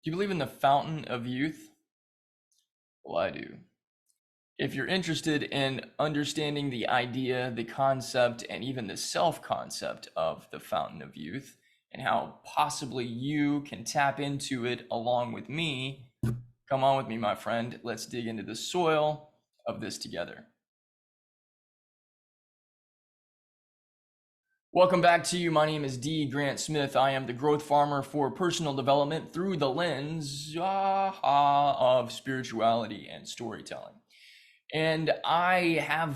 Do you believe in the fountain of youth? Well, I do. If you're interested in understanding the idea, the concept, and even the self concept of the fountain of youth, and how possibly you can tap into it along with me, come on with me, my friend. Let's dig into the soil of this together. Welcome back to you. My name is D. Grant Smith. I am the growth farmer for personal development through the lens of spirituality and storytelling. And I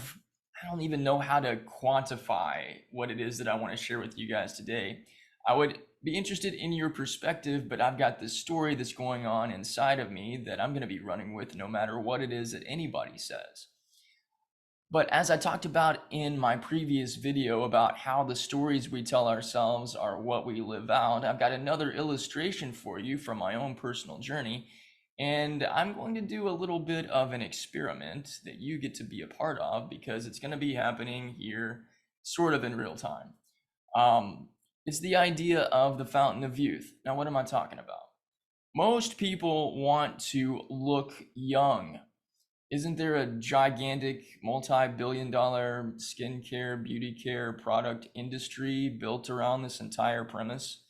don't even know how to quantify what it is that I want to share with you guys today. I would be interested in your perspective, but I've got this story that's going on inside of me that I'm going to be running with no matter what it is that anybody says. But as I talked about in my previous video about how the stories we tell ourselves are what we live out, I've got another illustration for you from my own personal journey. And I'm going to do a little bit of an experiment that you get to be a part of because it's going to be happening here sort of in real time. It's the idea of the fountain of youth. Now, what am I talking about? Most people want to look young. Isn't there a gigantic multi-billion-dollar skincare, beauty care product industry built around this entire premise?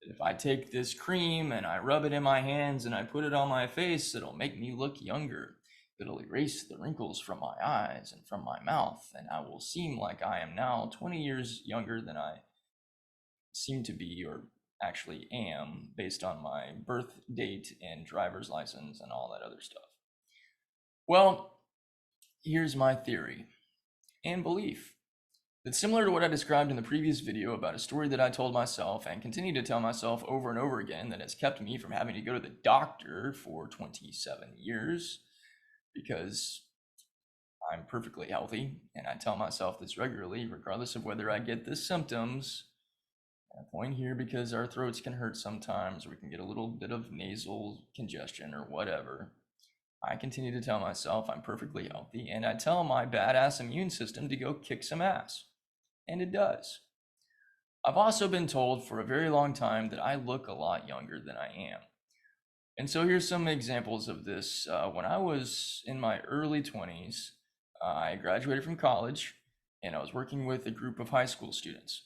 That if I take this cream and I rub it in my hands and I put it on my face, it'll make me look younger. It'll erase the wrinkles from my eyes and from my mouth, and I will seem like I am now 20 years younger than I seem to be or actually am based on my birth date and driver's license and all that other stuff. Well, here's my theory and belief. It's similar to what I described in the previous video about a story that I told myself and continue to tell myself over and over again that has kept me from having to go to the doctor for 27 years because I'm perfectly healthy and I tell myself this regularly, regardless of whether I get the symptoms. I point here because our throats can hurt sometimes, or we can get a little bit of nasal congestion or whatever. I continue to tell myself I'm perfectly healthy, and I tell my badass immune system to go kick some ass. And it does. I've also been told for a very long time that I look a lot younger than I am. And so here's some examples of this. When I was in my early 20s, I graduated from college, and I was working with a group of high school students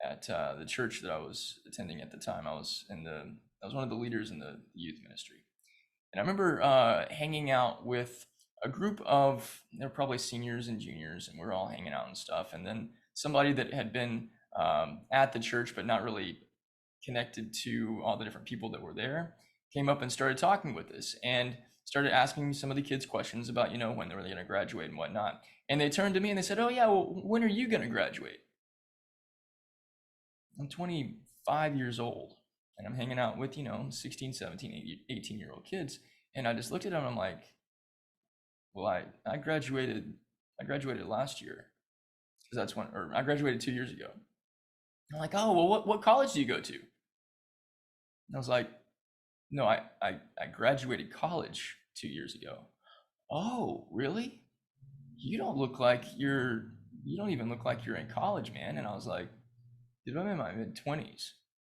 at the church that I was attending at the time. I was one of the leaders in the youth ministry. And I remember hanging out with a group of, they're probably seniors and juniors, and we're all hanging out and stuff. And then somebody that had been at the church, but not really connected to all the different people that were there, came up and started talking with us and started asking some of the kids questions about, when they were going to graduate and whatnot. And they turned to me and they said, "Oh yeah, well, when are you going to graduate?" I'm 25 years old. And I'm hanging out with, 16, 17, 18-year-old kids. And I just looked at them and I'm like, well, I graduated last year. Because that's when, or I graduated 2 years ago. I'm like, oh, well, what college do you go to? And I was like, no, I graduated college 2 years ago. Oh, really? You don't even look like you're in college, man. And I was like, dude, I'm in my mid-20s.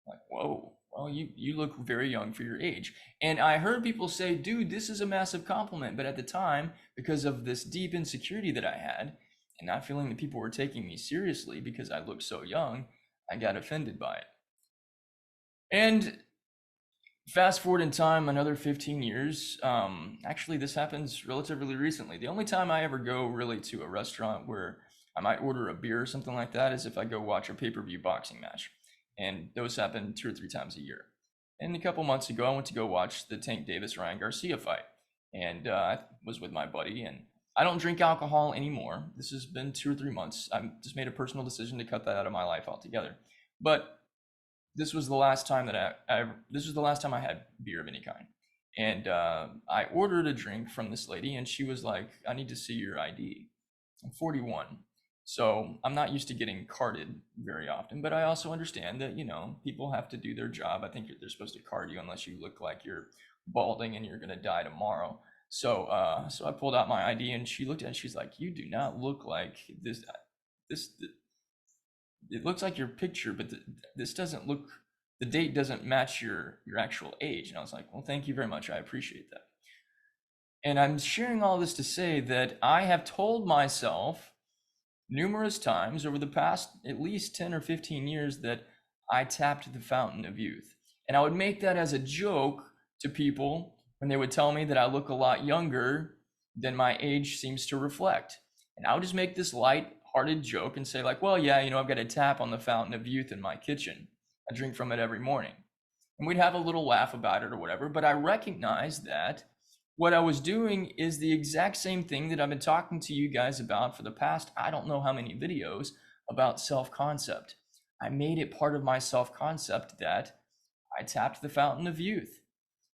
Like, whoa. Well, you look very young for your age. And I heard people say, dude, this is a massive compliment. But at the time, because of this deep insecurity that I had and not feeling that people were taking me seriously because I looked so young, I got offended by it. And fast forward in time another 15 years. Actually, this happens relatively recently. The only time I ever go really to a restaurant where I might order a beer or something like that is if I go watch a pay-per-view boxing match. And those happen 2 or 3 times a year. And a couple months ago, I went to go watch the Tank Davis-Ryan Garcia fight. And I was with my buddy, and I don't drink alcohol anymore. This has been 2 or 3 months. I've just made a personal decision to cut that out of my life altogether. But this was the last time that I had beer of any kind. And I ordered a drink from this lady, and she was like, "I need to see your ID." I'm 41. So I'm not used to getting carded very often, but I also understand that, people have to do their job. I think they're supposed to card you unless you look like you're balding and you're going to die tomorrow. So I pulled out my ID and she looked at it and she's like, "You do not look like this. It looks like your picture, but this doesn't look the date doesn't match your actual age. And I was like, well, thank you very much. I appreciate that. And I'm sharing all this to say that I have told myself numerous times over the past at least 10 or 15 years that I tapped the fountain of youth. And I would make that as a joke to people when they would tell me that I look a lot younger than my age seems to reflect. And I would just make this light-hearted joke and say like, well, yeah, I've got a tap on the fountain of youth in my kitchen. I drink from it every morning. And we'd have a little laugh about it or whatever, but I recognized that what I was doing is the exact same thing that I've been talking to you guys about for the past, I don't know how many videos about self-concept. I made it part of my self-concept that I tapped the fountain of youth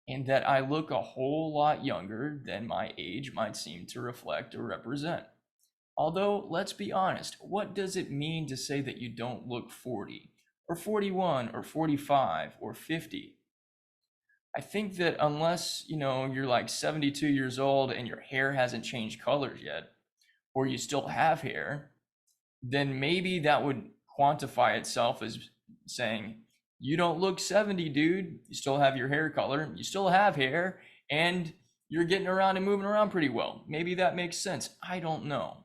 and that I look a whole lot younger than my age might seem to reflect or represent. Although, let's be honest, what does it mean to say that you don't look 40 or 41 or 45 or 50? I think that unless, you're like 72 years old and your hair hasn't changed colors yet, or you still have hair, then maybe that would quantify itself as saying, you don't look 70, dude. You still have your hair color, you still have hair, and you're getting around and moving around pretty well. Maybe that makes sense. I don't know.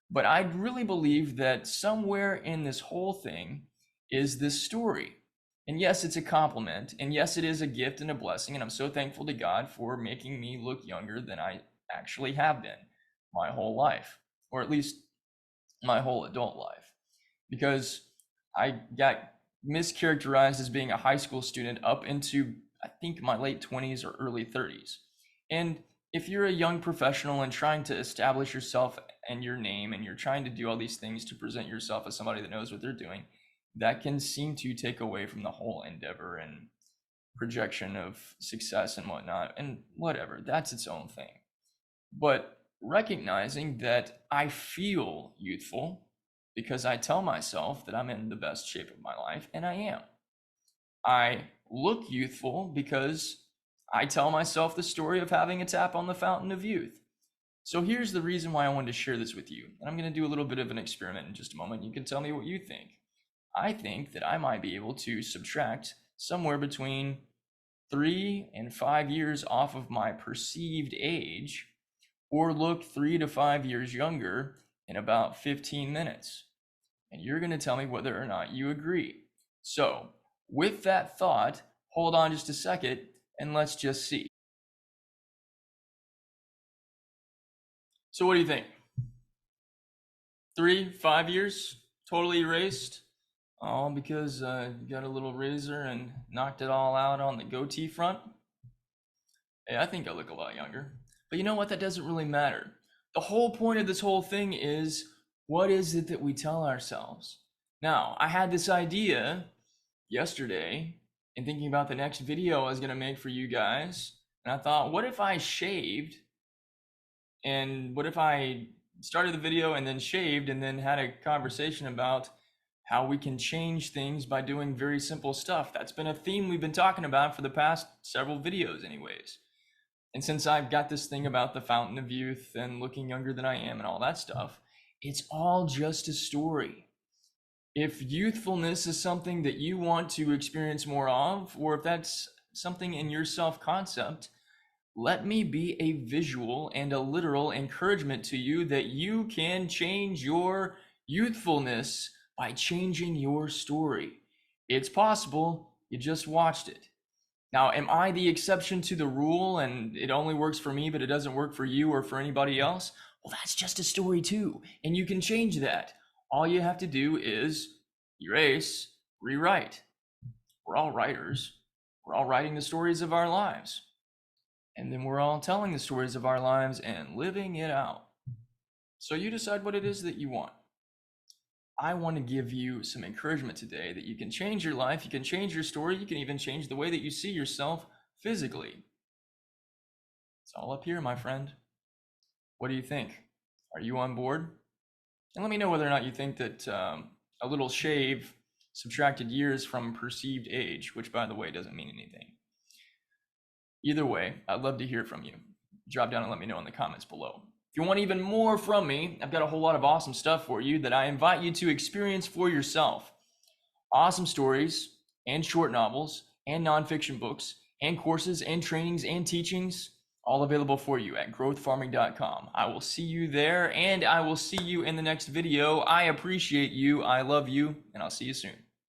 But I really believe that somewhere in this whole thing is this story. And yes, it's a compliment. And yes, it is a gift and a blessing. And I'm so thankful to God for making me look younger than I actually have been my whole life, or at least my whole adult life. Because I got mischaracterized as being a high school student up into, I think, my late 20s or early 30s. And if you're a young professional and trying to establish yourself and your name, and you're trying to do all these things to present yourself as somebody that knows what they're doing, that can seem to take away from the whole endeavor and projection of success and whatnot. And whatever, that's its own thing. But recognizing that I feel youthful because I tell myself that I'm in the best shape of my life, and I am. I look youthful because I tell myself the story of having a tap on the fountain of youth. So here's the reason why I wanted to share this with you. And I'm going to do a little bit of an experiment in just a moment. You can tell me what you think. I think that I might be able to subtract somewhere between 3 and 5 years off of my perceived age, or look 3 to 5 years younger in about 15 minutes. And you're going to tell me whether or not you agree. So with that thought, hold on just a second and let's just see. So what do you think? 3, 5 years, totally erased? All because you got a little razor and knocked it all out on the goatee front? Hey, I think I look a lot younger. But you know what? That doesn't really matter. The whole point of this whole thing is, what is it that we tell ourselves? Now, I had this idea yesterday in thinking about the next video I was going to make for you guys. And I thought, what if I shaved? And what if I started the video and then shaved and then had a conversation about how we can change things by doing very simple stuff? That's been a theme we've been talking about for the past several videos anyways. And since I've got this thing about the fountain of youth and looking younger than I am and all that stuff, it's all just a story. If youthfulness is something that you want to experience more of, or if that's something in your self-concept, let me be a visual and a literal encouragement to you that you can change your youthfulness by changing your story. It's possible. You just watched it. Now, am I the exception to the rule and it only works for me, but it doesn't work for you or for anybody else? Well, that's just a story too, and you can change that. All you have to do is erase, rewrite. We're all writers. We're all writing the stories of our lives. And then we're all telling the stories of our lives and living it out. So you decide what it is that you want. I want to give you some encouragement today that you can change your life, you can change your story, you can even change the way that you see yourself physically. It's all up here, my friend. What do you think? Are you on board? And let me know whether or not you think that a little shave subtracted years from perceived age, which by the way doesn't mean anything. Either way, I'd love to hear from you. Drop down and let me know in the comments below. If you want even more from me, I've got a whole lot of awesome stuff for you that I invite you to experience for yourself. Awesome stories, and short novels and nonfiction books and courses and trainings and teachings, all available for you at growthfarming.com. I will see you there, and I will see you in the next video. I appreciate you, I love you, and I'll see you soon.